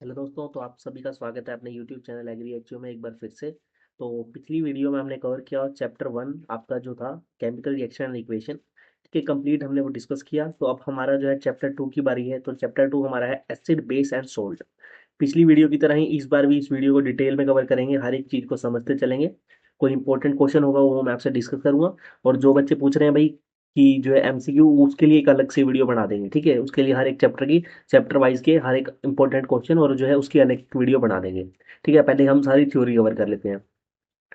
Hello दोस्तों, तो आप सभी का स्वागत है अपने यूट्यूब चैनल एग्री एचओ में एक बार फिर से। तो पिछली वीडियो में हमने कवर किया चैप्टर 1 आपका जो था केमिकल रिएक्शन एंड इक्वेशन के कंप्लीट हमने वो डिस्कस किया। तो अब हमारा जो है चैप्टर 2 की बारी है। तो चैप्टर 2 हमारा है एसिड बेस एंड सोल्ट। पिछली वीडियो की तरह ही इस बार भी इस वीडियो को डिटेल में कवर करेंगे, हर एक चीज़ को समझते चलेंगे। कोई इंपॉर्टेंट क्वेश्चन होगा वो मैं आपसे डिस्कस करूंगा। और जो बच्चे पूछ रहे हैं भाई कि जो है एमसीक्यू, उसके लिए एक अलग से वीडियो बना देंगे, ठीक है। उसके लिए हर एक चैप्टर की चैप्टर वाइज के हर एक इंपॉर्टेंट क्वेश्चन और जो है उसकी अलग वीडियो बना देंगे। ठीक है, पहले हम सारी थ्योरी कवर कर लेते हैं।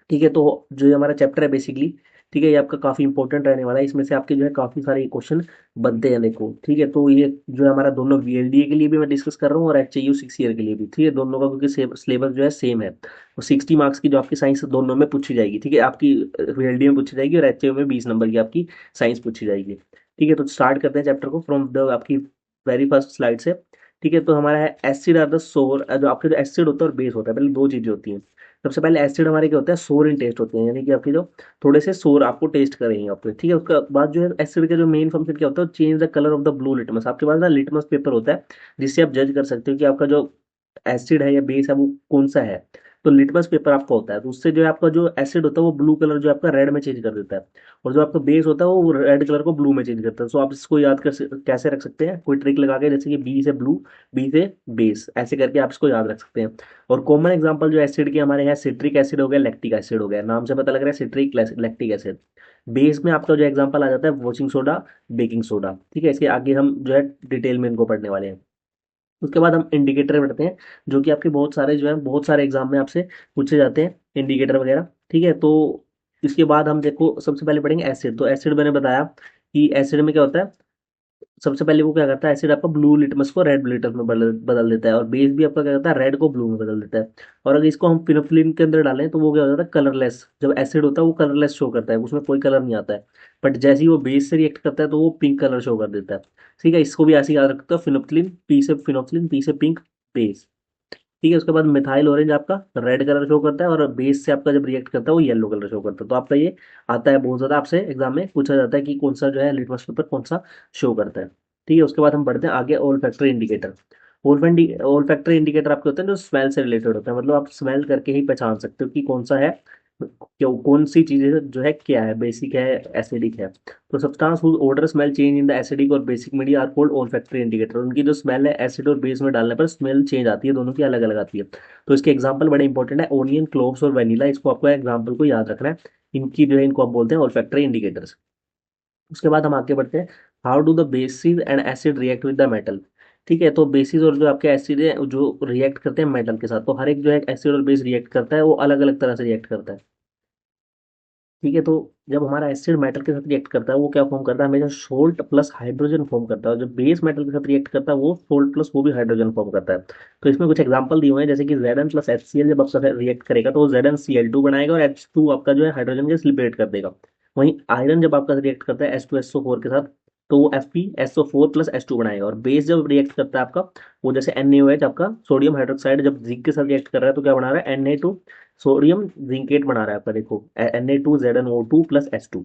ठीक है, तो जो ये हमारा चैप्टर है बेसिकली, ठीक है, ये आपका काफ़ी इंपॉर्टेंट रहने वाला है। इसमें से आपके जो है काफ़ी सारे क्वेश्चन बनते हैं, देखो। ठीक है, तो ये जो है हमारा दोनों वीएलडीए के लिए भी मैं डिस्कस कर रहा हूँ और एचएयू 6 ईयर के लिए भी। ठीक है, दोनों का क्योंकि सिलेबस जो है सेम है। तो 60 मार्क्स की जो आपकी साइंस दोनों में पूछी जाएगी। ठीक है, आपकी वीएलडीए में पूछी जाएगी और एचएयू में 20 नंबर की आपकी साइंस पूछी जाएगी। ठीक है, तो स्टार्ट करते हैं चैप्टर को फ्रॉम द आपकी वेरी फर्स्ट स्लाइड से। ठीक है, तो हमारा है एसिड आर द सोर। जो आपके जो एसिड होता है और बेस होता है, पहले दो चीज़ें होती हैं। सबसे पहले एसिड हमारे क्या होता है, सोर इन टेस्ट होते हैं, यानी कि आपके जो थोड़े से सोर आपको टेस्ट करेंगे आपको। ठीक है, उसके बाद जो है एसिड का जो मेन फंक्शन क्या होता है, change the colour of the blue litmus. आपके पास ना लिटमस पेपर होता है जिससे आप जज कर सकते हो कि आपका जो एसिड है या बेस है वो कौन सा है। तो लिटमस पेपर आपका होता है, तो उससे जो है आपका जो एसिड होता है वो ब्लू कलर जो है आपका रेड में चेंज कर देता है। और जो आपका बेस होता है वो रेड कलर को ब्लू में चेंज करता है। सो आप इसको याद कैसे रख सकते हैं, कोई ट्रिक लगा के, जैसे कि बी से ब्लू, बी से बेस, ऐसे करके आप इसको याद रख सकते हैं। और कॉमन एग्जांपल जो एसिड के हमारे यहाँ सिट्रिक एसिड हो गया, लैक्टिक एसिड हो गया। नाम से पता लग रहा है सिट्रिक लैक्टिक एसिड। बेस में आपका जो एग्जांपल आ जाता है वॉशिंग सोडा, बेकिंग सोडा। ठीक है, इसके आगे हम जो है डिटेल में इनको पढ़ने वाले हैं। उसके बाद हम इंडिकेटर पढ़ते हैं, जो कि आपके बहुत सारे जो है बहुत सारे एग्जाम में आपसे पूछे जाते हैं इंडिकेटर वगैरह। ठीक है, तो इसके बाद हम देखो सबसे पहले पढ़ेंगे एसिड। तो एसिड मैंने बताया कि एसिड में क्या होता है, सबसे पहले वो क्या करता है, एसिड आपका ब्लू लिटमस को रेड लिटमस में बदल बदल देता है। और बेस भी आपका क्या करता है, रेड को ब्लू में बदल देता है। और अगर इसको हम फिनोफ्लिन के अंदर डालें तो वो क्या हो जाता है, कलरलेस। जब एसिड होता है वो कलरलेस शो करता है, उसमें कोई कलर नहीं आता है। बट जैसे ही वो बेस से रिएक्ट करता है तो वो पिंक कलर शो कर देता है। ठीक है, इसको भी ऐसे याद रखते हो, फिनोफ्लिन, पी से पिंक, बेस। ठीक है, उसके बाद मिथाइल ऑरेंज आपका रेड कलर शो करता है और बेस से आपका जब रिएक्ट करता है वो येलो कलर शो करता है। तो आपका ये आता है बहुत ज़्यादा, आपसे एग्जाम में पूछा जाता है कि कौन सा जो है लिटमस पेपर कौन सा शो करता है। ठीक है, उसके बाद हम बढ़ते हैं आगे, ओल फैक्टर इंडिकेटर। ओल फैक्टर इंडिकेटर आपके होते हैं जो स्मेल से रिलेटेड होते हैं, मतलब आप स्मेल करके ही पहचान सकते हो कि कौन सा है, क्यों, कौन सी चीज़ें जो है क्या है, बेसिक है, एसिडिक है। तो substance whose odour smell change in the acidic और basic media are called olfactory indicator. उनकी जो स्मेल है एसिड और बेस में डालने पर स्मेल चेंज आती है, दोनों की अलग अलग आती है। तो इसके एग्जांपल बड़े इंपॉर्टेंट है, ओनियन, क्लोव्स और वेनिला। इसको आपको एग्जांपल को याद रखना है। इनकी जो है इनको आप बोलते हैं ओल्फैक्टरी इंडिकेटर्स। उसके बाद हम आगे बढ़ते हैं, how do the basis and acid react with the metal. ठीक है, तो बेसिस और जो आपके एसिड है जो रिएक्ट करते हैं मेटल के साथ, तो हर एक जो है एसिड और बेस रिएक्ट करता है वो अलग अलग तरह से रिएक्ट करता है। ठीक है, तो जब हमारा एसिड मेटल के साथ रिएक्ट करता है वो क्या फॉर्म करता है, हमेशा सोल्ट प्लस हाइड्रोजन फॉर्म करता है। और जब बेस मेटल के साथ रिएक्ट करता है वो सोल्ट प्लस वो भी हाइड्रोजन फॉर्म करता है। तो इसमें कुछ एग्जांपल दिए हुए हैं, जैसे कि Zn प्लस HCl जब आपका रिएक्ट करेगा तो वो ZnCl2 बनाएगा और H2 आपका जो है हाइड्रोजन गैस लिबरेट कर देगा। वहीं आयरन जब आपका रिएक्ट करता है H2SO4 के साथ तो वो FeSO4 प्लस H2 बनाएगा। और बेस जब रिएक्ट करता है आपका, वो जैसे NaOH आपका सोडियम हाइड्रोक्साइड जब जिंक के साथ रिएक्ट कर रहा है तो क्या बना रहा है, Na2 सोडियम जिंकेट बना रहा है आपका, देखो Na2ZnO2 प्लस H2।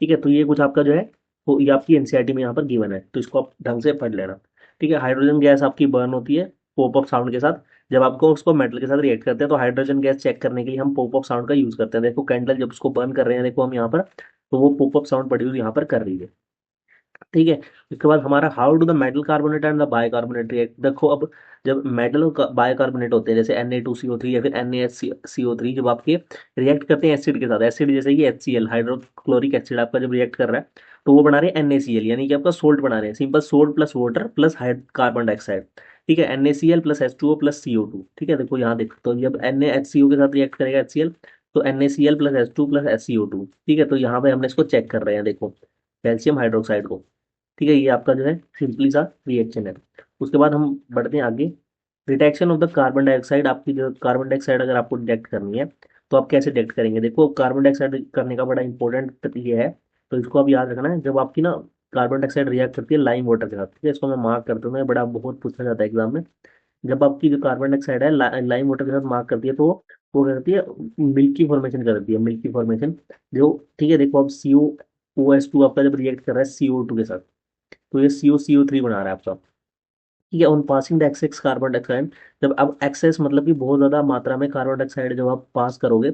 ठीक है, तो ये कुछ आपका जो है वो ये आपकी एनसीईआरटी में यहाँ पर गिवन है, तो इसको आप ढंग से पढ़ लेना। ठीक है, हाइड्रोजन गैस आपकी बर्न होती है पॉप अप साउंड के साथ। जब आपको उसको मेटल के साथ रिएक्ट करते हैं तो हाइड्रोजन गैस चेक करने के लिए हम पॉप अप साउंड का यूज करते हैं। देखो कैंडल जब उसको बर्न कर रहे हैं, देखो हम यहाँ पर, तो वो पॉप अप साउंड प्रोड्यूस यहाँ पर कर रही है। ठीक है, उसके बाद हमारा how do the metal carbonate and the bicarbonate react. देखो अब जब मेटल और बाइकार्बोनेट होते हैं जैसे Na2CO3 या फिर NaCO3, जब आपके रिएक्ट करते हैं एसिड के साथ, एसिड जैसे कि HCl हाइड्रोक्लोरिक एसिड आपका जब रिएक्ट कर रहा है तो वो बना रहे हैं NaCl, यानी कि आपका सोल्ट बना रहे हैं, simple salt plus water plus carbon dioxide. ठीक है, NaCl plus H2O plus CO2। ठीक है, देखो यहाँ देखो, तो जब NaHCO के साथ रिएक्ट करेगा HCl तो NaCl plus H2 plus SCO2। ठीक है, तो यहाँ पे हमने इसको चेक कर रहे हैं, देखो कैल्शियम हाइड्रोक्साइड को। ठीक है, ये आपका जो है सिंपली सा रिएक्शन है। उसके बाद हम बढ़ते हैं आगे, detection of the carbon dioxide. आपकी जो कार्बन डाइऑक्साइड अगर आपको डिटेक्ट करनी है तो आप कैसे डिटेक्ट करेंगे, देखो कार्बन डाइऑक्साइड करने का बड़ा इंपॉर्टेंट ये है। तो इसको आप याद रखना है, जब आपकी ना कार्बन डाइऑक्साइड रिएक्ट करती है लाइम वाटर के साथ। ठीक है, इसको मैं मार्क कर दूंगा, बड़ा बहुत पूछा जाता है एग्जाम में। जब आपकी जो कार्बन डाइऑक्साइड है लाइम वाटर के साथ मार्क करती है तो वो क्या करती है, मिल्की फॉर्मेशन करती है, मिल्की फॉर्मेशन जो। ठीक है, देखो अब COOS2 आपका जब रिएक्ट कर रहा है CO2 के साथ तो ये CO CO3 बना रहा है आपका। ठीक है। On passing the excess carbon dioxide, जब अब एक्सेस मतलब कि बहुत ज्यादा मात्रा में कार्बन डाइऑक्साइड जब आप पास करोगे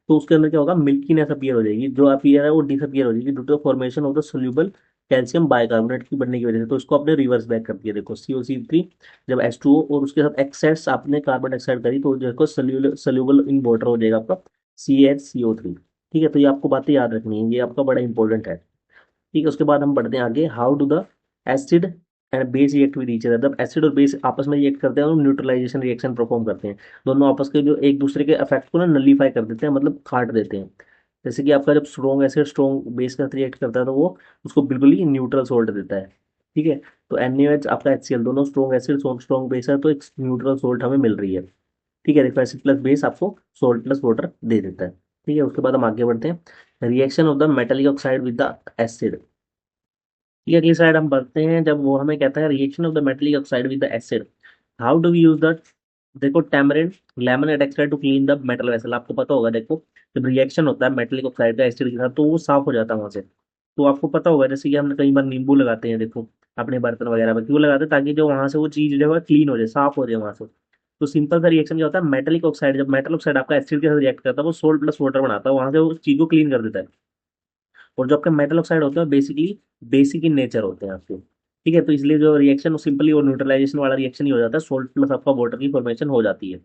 तो उसके अंदर क्या होगा, मिल्कीनेस अपीयर हो जाएगी, जो अपीयर है वो डिसअपियर हो जाएगी due to formation of the soluble calcium bicarbonate की बनने की वजह से। तो इसको आपने रिवर्स बैक कर दिया, देखो COC3 जब H2O और उसके साथ एक्सेस आपने कार्बन डाइऑक्साइड करी तो देखो सोल्यूबल इन वाटर हो जाएगा आपका CH CO3। ठीक है, तो ये आपको बातें याद रखनी है, ये आपका बड़ा इंपॉर्टेंट है। ठीक है, उसके बाद हम बढ़ते हैं आगे। How do the acid and base react with each other, जब एसिड और बेस आपस में रिएक्ट करते हैं और न्यूट्रलाइजेशन रिएक्शन परफॉर्म करते हैं, दोनों आपस के जो एक दूसरे के इफेक्ट को ना नलीफाई कर देते हैं, मतलब काट देते हैं। जैसे कि आपका जब स्ट्रॉन्ग एसिड स्ट्रॉन्ग बेस के साथ रिएक्ट करता है तो वो उसको बिल्कुल ही न्यूट्रल सोल्ट देता है। ठीक है, तो NaOH आपका HCl दोनों स्ट्रॉन्ग एसिड स्ट्रॉन्ग बेस है तो एक न्यूट्रल सोल्ट हमें मिल रही है। ठीक है, देखो एसिड प्लस बेस आपको सोल्ट प्लस वाटर दे देता है। ठीक है, उसके बाद हम आगे बढ़ते हैं। Reaction of the metallic oxide with the acid. ये अगली स्लाइड हम बढ़ते हैं, जब वो हमें कहता है reaction of the metallic oxide with the acid, how do we use the, देखो tamarind lemon at extract to clean the metal vessel, आपको पता होगा। देखो जब रिएक्शन होता है मेटेलिक ऑक्साइड का एसिड के साथ तो वो साफ हो जाता है वहां से। तो आपको पता होगा जैसे कि हमने कई बार नींबू लगाते हैं, देखो अपने बर्तन वगैरह में क्यों लगाते हैं, ताकि जो वहां से वो चीज जो है क्लीन हो जाए, साफ हो जाए वहां से। तो सिंपल सा रिएक्शन क्या होता है, मेटेलिक ऑक्साइड जब मेटल ऑक्साइड आपका एसिड के साथ रिएक्ट करता है वो सोल्ट प्लस वाटर बनाता है, वहां से वो चीज को क्लीन कर देता है। और जो आपके मेटल ऑक्साइड होते हैं बेसिकली बेसिक इन नेचर होते हैं आपके। ठीक है, तो इसलिए जो रिएक्शन सिंपली और न्यूट्रलाइजेशन वाला रिएक्शन ही हो जाता है, सोल्ट प्लस आपका वाटर की फॉर्मेशन हो जाती है।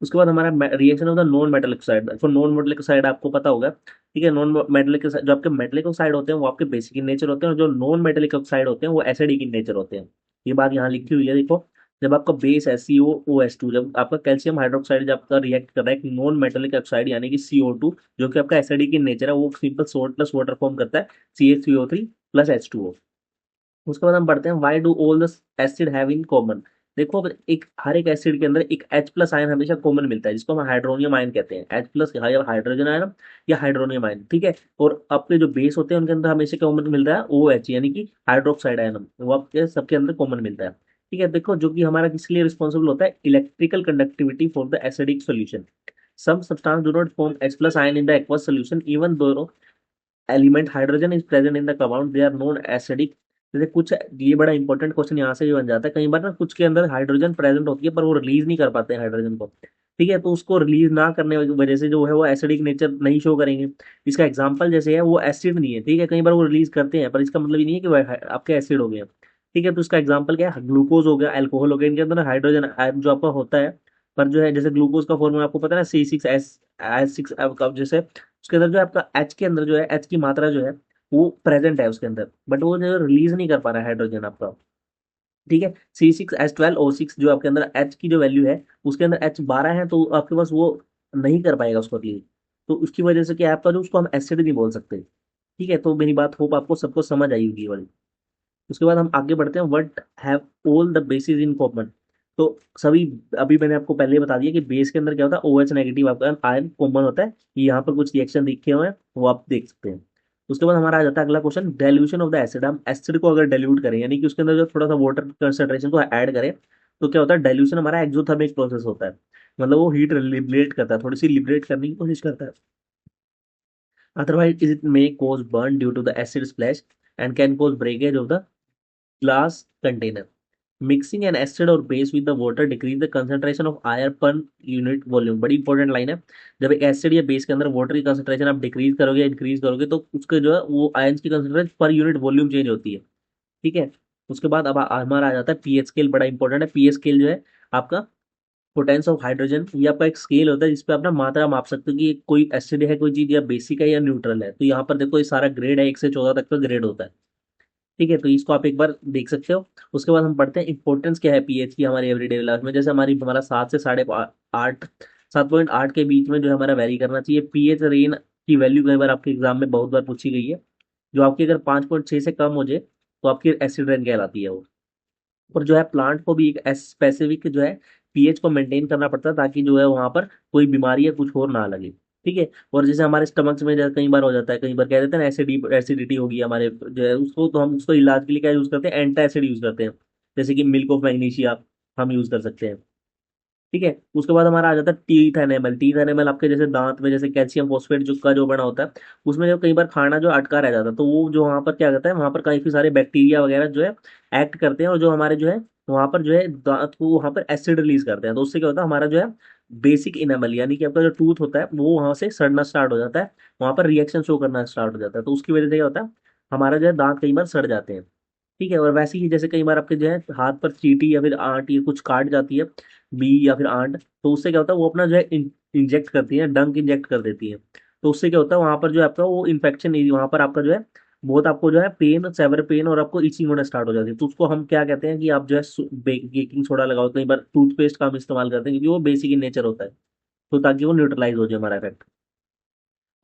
उसके बाद हमारा रिएक्शन होता है नॉन मेटेलिक साइड। तो नॉन मेटेलिक साइड आपको पता होगा। ठीक है, नॉन मेटेलिक जो आपके मेटेलिक ऑक्साइड होते हैं वो आपके बेसिक इन नेचर होते हैं, और जो नॉन मेटेलिक ऑक्साइड होते हैं वो एसिडिक इन नेचर होते हैं। ये बात यहाँ लिखी हुई है, देखो जब आपका बेस है COOH2, जब आपका कैल्शियम हाइड्रोक्साइड जब आपका रिएक्ट कर रहा है नॉन मेटेलिक ऑक्साइड यानी कि CO2, जो कि आपका एसिडिक इन नेचर है, वो simple salt plus water form करता है CaCO3 प्लस H2O। उसके बाद हम पढ़ते हैं why do all the acid have in common. देखो अगर एक हर एक एसिड के अंदर एक H प्लस आयन हमेशा कॉमन मिलता है, जिसको हम हाइड्रोनियम आयन कहते हैं, H प्लस हाइड्रोजन आयन या हाइड्रोनियम आयन। ठीक है, और आपके जो बेस होते हैं उनके अंदर हमेशा कॉमन मिलता है OH यानी कि हाइड्रोक्साइड आयन, वो आपके सबके अंदर कॉमन मिलता है। ठीक है, देखो जो कि हमारा किस लिए रिस्पॉन्सिबल होता है, electrical conductivity for the acidic solution. some substance do not form H plus ion in the aqueous solution even though element hydrogen is present in the compound they are known acidic. जैसे कुछ, ये बड़ा important question यहाँ से भी बन जाता है कई बार ना, कुछ के अंदर हाइड्रोजन प्रेजेंट होती है पर वो रिलीज नहीं कर पाते हैं हाइड्रोजन को। ठीक है, तो उसको रिलीज ना करने की वजह से जो है वो एसिडिक नेचर नहीं शो करेंगे। इसका एग्जाम्पल जैसे है वो एसिड नहीं है, ठीक है, कई बार वो रिलीज करते हैं पर इसका मतलब ये नहीं है कि वो आपके एसिड हो गए। ठीक है, तो इसका एग्जाम्पल क्या है, ग्लूकोज हो गया, अल्कोहल हो गया, इनके अंदर हाइड्रोजन जो आपका होता है। पर जो है जैसे ग्लूकोज का फॉर्मूला आपको पता है ना, C6H6, जैसे उसके अंदर जो है आपका एच के अंदर जो है एच की मात्रा जो है वो प्रेजेंट है उसके अंदर, बट वो जो रिलीज नहीं कर पा रहा है हाइड्रोजन आपका। ठीक है, C6H12O6 जो आपके अंदर एच की जो वैल्यू है उसके अंदर H12 है, तो आपके पास वो नहीं कर पाएगा उसको रिलीज। तो उसकी वजह से क्या है आपका, जो उसको हम एसिड नहीं बोल सकते। ठीक है, तो मेरी बात होप आपको सबको समझ आई होगी ये वाली। उसके बाद हम आगे बढ़ते हैं, what have all the basis in common. तो सभी, अभी मैंने आपको पहले ही बता दिया कि बेस के अंदर क्या होता है, OH नेगेटिव आपका आयन कॉमन होता है। यहाँ पर कुछ रिएक्शन लिखे हुए हैं वो आप देख सकते हैं। उसके बाद हमारा आ जाता है अगला question, dilution of the acid. हम एसिड को अगर डाइल्यूट करें यानी कि उसके अंदर जो थोड़ा सा वाटर कंसंट्रेशन को ऐड करें तो क्या होता है, डाइल्यूशन हमारा एक्सोथर्मिक प्रोसेस होता है। मतलब वो हीट लिबरेट करता है, थोड़ी सी लिबरेट करने की कोशिश करता है। Otherwise it may cause burn due to the acid splash and can cause breakage of the glass container. Mixing an acid or base with the water decrease the concentration of iron per unit volume। बड़ी important line है। जब एक acid या base के अंदर water की concentration आप decrease करोगे या इंक्रीज करोगे तो उसके जो है वो आयंस की concentration per unit volume change होती है। ठीक है, उसके बाद अब हमारा आ जाता है पीएच स्केल, बड़ा इंपॉर्टेंट है। पीएच स्केल जो है आपका पोटेंस ऑफ हाइड्रोजन, ये आपका एक स्केल होता है जिसपे आप ना मात्रा माप सकते हो कि कोई एसिड है, कोई चीज या बेसिक है या न्यूट्रल है। तो यहाँ पर देखो ये सारा ग्रेड है, 1 से 14 तक का ग्रेड होता है। ठीक है, तो इसको आप एक बार देख सकते हो। उसके बाद हम पढ़ते हैं इंपॉर्टेंस क्या है पीएच की हमारी एवरीडे लाइफ में। जैसे हमारा 7 से 8, 7.8 के बीच में जो है हमारा वैरी करना चाहिए। पीएच रेन की वैल्यू कई बार आपके एग्जाम में बहुत बार पूछी गई है। जो आपकी अगर 5.6 से कम हो जाए तो आपकी एसिड रेन कहलाती है वो। और जो है प्लांट को भी एक स्पेसिफिक जो है पीएच को मेंटेन करना पड़ता है ताकि जो है वहां पर कोई बीमारी या कुछ और ना लगे। ठीक है, और जैसे हमारे स्टमक में जैसे कई बार हो जाता है, कई बार कह देते हैं ना एसिडिटी होगी हमारे जो है उसको, तो हम उसको इलाज के लिए क्या यूज करते हैं, एंटा एसिड यूज करते हैं। जैसे कि मिल्क ऑफ मैग्नीशिया हम यूज कर सकते हैं। ठीक है, उसके बाद हमारा आ जाता है टीथ एनेमल। टीथ एनेमल आपके जैसे दांत में जैसे कैल्शियम फॉस्फेट जो का जो बना होता है उसमें जो कई बार खाना जो अटका रह जाता है तो वो जो वहाँ पर क्या करता है, वहाँ पर काफी सारे बैक्टीरिया वगैरह जो है एक्ट करते हैं और जो हमारे जो है वहां पर जो है दांत को वहां पर एसिड रिलीज करते हैं, तो उससे क्या होता है हमारा जो है बेसिक इनेमल यानी कि आपका जो टूथ होता है वो वहां से सड़ना स्टार्ट हो जाता है, वहां पर रिएक्शन शो करना स्टार्ट हो जाता है, तो उसकी वजह से क्या होता है हमारा जो है दांत कई बार सड़ जाते हैं। ठीक है, और वैसे ही जैसे कई बार आपके जो है हाथ पर चींटी या फिर आंट या कुछ काट जाती है, बी या फिर आंट, तो उससे क्या होता है वो अपना जो है इंजेक्ट करती है, डंक इंजेक्ट कर देती है, तो उससे क्या होता है वहां पर जो है आपका वो इन्फेक्शन एरिया वहां पर आपका जो है बहुत आपको जो है पेन, सेवर पेन और आपको इचिंग होना स्टार्ट हो जाती है, तो उसको हम क्या कहते हैं कि आप जो है बेकिंग सोडा लगाओ, कई बार टूथपेस्ट का हम इस्तेमाल करते हैं क्योंकि वो बेसिक इन नेचर होता है, तो ताकि वो न्यूट्रलाइज हो जाए हमारा इफेक्ट।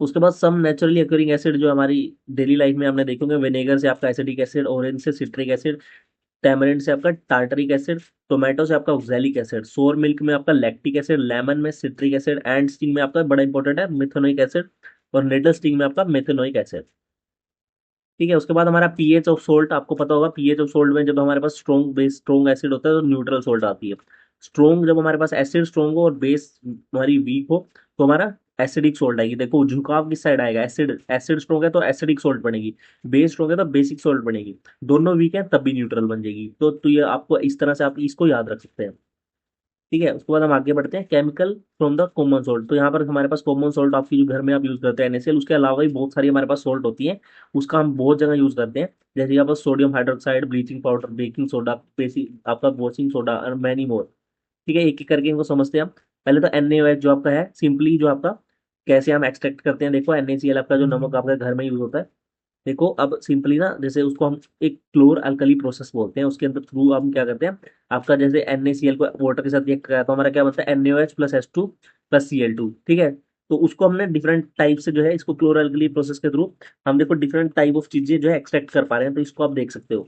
उसके बाद सम नेचुरली अकरिंग एसिड जो हमारी डेली लाइफ में हमने देखे होंगे, विनेगर से आपका एसिडिक एसिड, ऑरेंज से सिट्रिक एसिड, टैमरिंड से आपका टार्टरिक एसिड, टोमेटो से आपका ऑक्सैलिक एसिड, सोर मिल्क में आपका लैक्टिक एसिड, लेमन में सिट्रिक एसिड, एंड स्टिंग में आपका बड़ा इंपॉर्टेंट है मिथेनोइक एसिड, और नेडल स्टिंग में आपका मेथेनोइक एसिड। ठीक है, उसके बाद हमारा पीएच ऑफ सोल्ट, आपको पता होगा पीएच ऑफ सोल्ट में जब हमारे पास स्ट्रॉन्ग बेस स्ट्रॉन्ग एसिड होता है तो न्यूट्रल सोल्ट आती है। स्ट्रॉन्ग जब हमारे पास एसिड स्ट्रॉन्ग हो और बेस हमारी वीक हो तो हमारा एसिडिक सोल्ट आएगी। देखो झुकाव किस साइड आएगा, एसिड एसिड स्ट्रॉन्ग है तो एसिडिक सोल्ट बनेगी, बेस स्ट्रॉन्ग है तो बेसिक सोल्ट बनेगी, दोनों वीक है तब भी न्यूट्रल बन जाएगी। तो ये आपको इस तरह से आप इसको याद रख सकते हैं। ठीक है, उसके बाद हम आगे बढ़ते हैं chemical from the common salt, तो यहाँ पर हमारे पास कॉमन सोल्ट आपकी जो घर में आप यूज करते हैं NaCl, उसके अलावा भी बहुत सारी हमारे पास सोल्ट होती है, उसका हम बहुत जगह यूज करते हैं, जैसे कि आपका sodium hydroxide, bleaching powder, baking soda, basic आपका वॉशिंग सोडा और मैनी मोर। ठीक है, एक एक करके इनको समझते हैं हम। पहले तो NaOH जो आपका है सिंपली जो आपका कैसे हम एक्सट्रैक्ट करते हैं, देखो NaCl आपका जो नमक आपका घर में यूज होता है, देखो अब सिंपली ना जैसे उसको हम एक क्लोर अल्कली प्रोसेस बोलते हैं, उसके अंदर थ्रू हम क्या करते हैं आपका जैसे NaCl को वाटर के साथ रिएक्ट कराया तो हमारा क्या बनता है NaOH plus H2 plus Cl2। ठीक है, तो उसको हमने डिफरेंट टाइप से जो है इसको क्लोर अल्कली प्रोसेस के थ्रू हम देखो डिफरेंट टाइप ऑफ चीजें जो है एक्सट्रैक्ट कर पा रहे हैं, तो इसको आप देख सकते हो।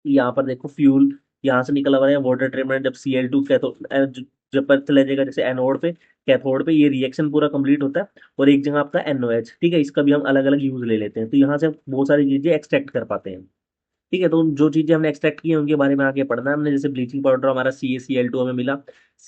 यहाँ पर देखो फ्यूल यहाँ से निकल आ रहा है, वाटर ट्रीटमेंट जब Cl2 कैथोड जब पर चला जाएगा जैसे एनोड पे, कैथोड पे ये रिएक्शन पूरा कंप्लीट होता है, और एक जगह आपका NOH। ठीक है, इसका भी हम अलग अलग यूज ले लेते हैं, तो यहाँ से हम बहुत सारी चीजें एक्सट्रैक्ट कर पाते हैं। ठीक है, तो जो चीजें हमने एक्सट्रैक्ट की हैं उनके बारे में आगे पढ़ना है हमने, जैसे ब्लीचिंग पाउडर हमारा CaCl2 हमें मिला,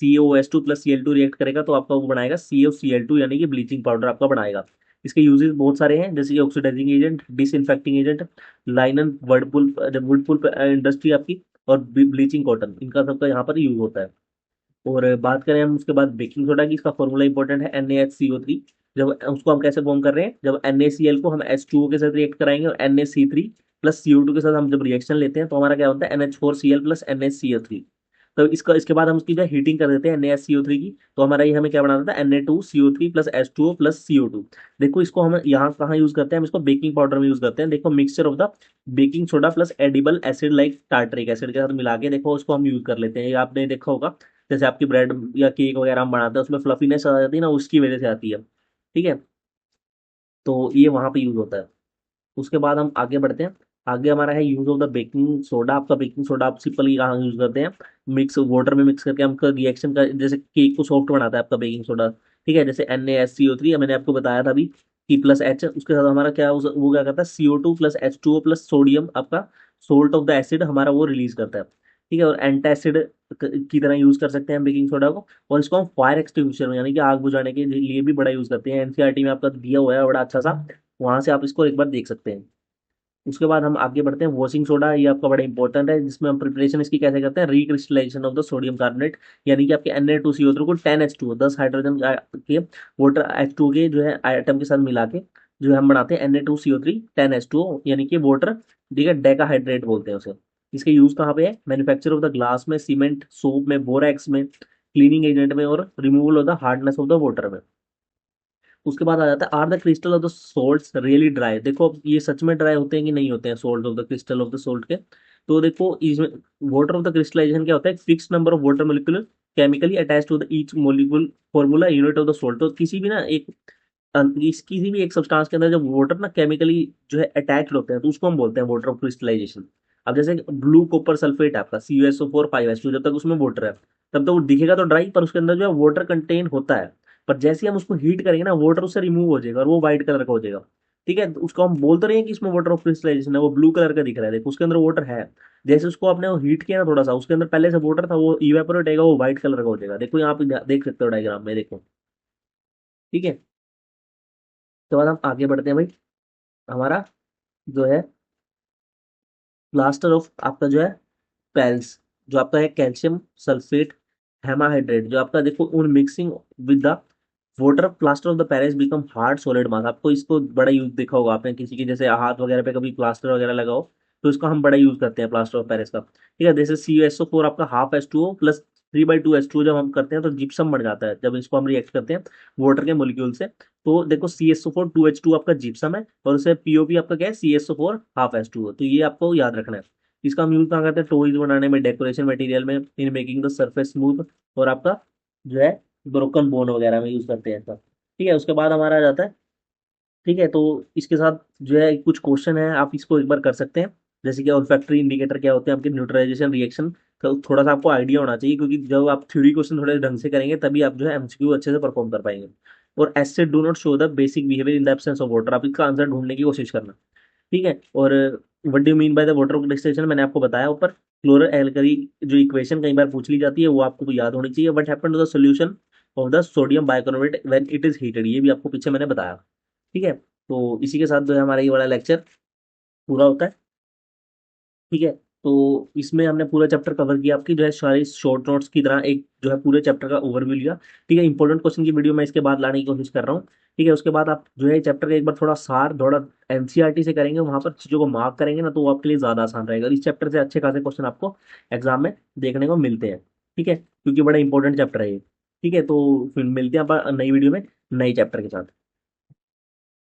CaOH2 प्लस Cl2 रिएक्ट करेगा तो आपका वो बनाएगा CaCl2 यानी कि ब्लीचिंग पाउडर आपका बनाएगा। इसके यूजेस बहुत सारे हैं, जैसे कि ऑक्सीडाइजिंग एजेंट, डिसइंफेक्टिंग एजेंट, लाइनन वर्डपुल जब वुडपुल इंडस्ट्री आपकी, और ब्लीचिंग कॉटन, इनका सबका यहाँ पर यूज होता है। और बात करें हम उसके बाद बेकिंग सोडा की, इसका फॉर्मूला इंपॉर्टेंट है NaHCO3। जब उसको हम कैसे फॉर्म कर रहे हैं, जब NaCl को हम H2O के साथ रिएक्ट कराएंगे और NaC3 प्लस CO2 के साथ हम जब रिएक्शन लेते हैं तो हमारा क्या होता है NH4Cl प्लस NaCO3। तो इसका इसके बाद हम उसकी जो हीटिंग कर देते हैं NaHCO3 की, तो हमारा ये हमें क्या बना देता है Na2CO3 plus H2O plus CO2। देखो इसको हम यहाँ कहाँ यूज करते हैं, हम इसको बेकिंग पाउडर में यूज करते हैं। देखो mixture of the baking soda plus edible acid like tartaric acid के साथ मिला के देखो उसको हम यूज कर लेते हैं। ये आपने देखा होगा जैसे आपकी ब्रेड या केक वगैरह हम बनाते हैं उसमें फ्लफीनेस आ जाती है ना, उसकी वजह से आती है। ठीक है, तो ये वहां पे यूज होता है। उसके बाद हम आगे बढ़ते हैं, आगे हमारा है use of the baking soda. आपका बेकिंग सोडा आप सिंपली कहाँ यूज करते हैं, मिक्स वाटर में मिक्स करके हम रिएक्शन का जैसे केक को सॉफ्ट बनाता है आपका बेकिंग सोडा। ठीक है, जैसे NaSCO3 मैंने आपको बताया था अभी कि प्लस H, उसके साथ हमारा क्या वो क्या करता है CO2 plus H2O plus sodium आपका सोल्ट ऑफ द एसिड हमारा वो रिलीज करता है। ठीक है, और एंटासिड की तरह यूज कर सकते हैं बेकिंग सोडा को, और इसको हम फायर एक्सटिंग्विशर में यानी कि आग बुझाने के लिए भी बड़ा यूज करते हैं। NCERT में आपका दिया हुआ है बड़ा अच्छा सा, वहां से आप इसको एक बार देख सकते हैं। उसके बाद हम आगे बढ़ते हैं वॉशिंग सोडा, ये आपका बड़ा इंपॉर्टेंट है, जिसमें हम प्रिपरेशन इसकी कैसे करते हैं, recrystallisation of the sodium carbonate, यानी कि आपके Na2CO3 को 10H2 10 हाइड्रोजन के वाटर H2 के जो है आइटम के साथ मिला के जो है हम बनाते हैं Na2CO3 10H2O यानी कि वाटर। ठीक है, डेकाहाइड्रेट बोलते हैं उसे। इसके यूज कहाँ पे है, मैन्युफैक्चर ऑफ द ग्लास में, सीमेंट, सोप में, बोरैक्स में, क्लीनिंग एजेंट में, और removal of the hardness of the water में। उसके बाद आ जाता है are the crystal of the salts really dry. देखो अब ये सच में ड्राई होते हैं कि नहीं होते हैं salt of the crystal of the salt के, तो देखो इसमें वाटर ऑफ द क्रिस्टलाइजेशन क्या होता है, fix number of water molecule chemically attach to the each molecule formula unit of the salt. तो किसी भी ना एक किसी भी एक सब्सटेंस के अंदर जब वाटर ना केमिकली जो है अटैच होते हैं तो उसको हम बोलते हैं वाटर ऑफ क्रिस्टलाइजेशन। अब जैसे ब्लू कॉपर सल्फेट आपका CuSO4 5H2, जब तक उसमें वाटर है तब तक वो दिखेगा तो ड्राई, पर उसके अंदर जो है वाटर कंटेन होता है, पर जैसे ही हम उसको हीट करेंगे ना वाटर उससे रिमूव हो जाएगा और वो व्हाइट कलर का हो जाएगा। ठीक है, तो उसको हम बोल तो रहे हैं कि इसमें वाटर ऑफ क्रिस्टलाइजेशन है, वो ब्लू कलर का दिख रहा है, देखो उसके अंदर वाटर है। जैसे उसको आपने हीट किया ना थोड़ा सा, उसके अंदर पहले से वाटर था वो इवेपोरेट होगा, वो व्हाइट कलर का हो जाएगा। देखो यहाँ पे देख सकते हो डायग्राम में, देखो। ठीक है, तो बाद हम आगे बढ़ते हैं भाई, हमारा जो है प्लास्टर ऑफ आपका जो है पेल्स। जो आपका है कैल्शियम सल्फेट हेमाहाइड्रेट, जो आपका देखो उन mixing with the water plaster of the Paris become hard solid मास। आपको इसको बड़ा यूज देखा होगा आपने, किसी के जैसे हाथ वगैरह पे कभी प्लास्टर वगैरह लगाओ तो इसको हम बड़ा यूज करते हैं प्लास्टर ऑफ पेरिस का। ठीक है, जैसे CuSO4 आपका हाफ H2O प्लस 3/2 H2O जब हम करते हैं तो जिप्सम बन जाता है जब इसको हम रिएक्ट करते हैं वाटर के मोलिक्यूल से। तो देखो CSO4 2H2 आपका जिप्सम है और उससे POP आपका क्या है CSO4 हाफ H2O। तो ये आपको याद रखना है। इसका हम यूज कहाँ करते हैं, टॉयज बनाने में, डेकोरेशन मटेरियल में, in making the surface smooth, और आपका जो है ब्रोकन बोन वगैरह में यूज करते हैं इसका। ठीक है, उसके बाद हमारा आ जाता है। ठीक है, तो इसके साथ जो है कुछ क्वेश्चन है, आप इसको एक बार कर सकते हैं। जैसे कि ऑल्फैक्टरी इंडिकेटर क्या होते हैं, आपके न्यूट्रलाइजेशन रिएक्शन का थोड़ा सा आपको आइडिया होना चाहिए, क्योंकि जब आप थ्योरी क्वेश्चन थोड़े ढंग से करेंगे तभी आप जो है MCQ अच्छे से परफॉर्म कर पाएंगे। और acid do not show the basic behaviour in the absence of water, आप इसका आंसर ढूंढने की कोशिश करना। ठीक है, और what do mean by the water oxidation मैंने आपको बताया ऊपर। क्लोरो एल्कली जो इक्वेशन कई बार पूछ ली जाती है वो आपको याद होनी चाहिए। What happened to the solution of the sodium bicarbonate when it is heated, ये भी आपको पीछे मैंने बताया। ठीक है, तो इसी के साथ जो है हमारा ये वाला लेक्चर पूरा होता है। ठीक है, तो इसमें हमने पूरा चैप्टर कवर किया, आपकी जो है सारी शॉर्ट नोट्स की तरह एक जो है पूरे चैप्टर का ओवरव्यू लिया। ठीक है, इंपॉर्टेंट क्वेश्चन की वीडियो मैं इसके बाद लाने की कोशिश कर रहा हूँ। ठीक है, उसके बाद आप जो है चैप्टर का एक बार थोड़ा सार थोड़ा NCERT से करेंगे, वहां पर चीज़ों को मार्क करेंगे ना, तो वो आपके लिए ज़्यादा आसान रहेगा। इस चैप्टर से अच्छे खासे क्वेश्चन आपको एग्जाम में देखने को मिलते हैं। ठीक है, क्योंकि बड़ा इंपॉर्टेंट चैप्टर है ये। ठीक है, तो फिर मिलते हैं आप नई वीडियो में नई चैप्टर के साथ।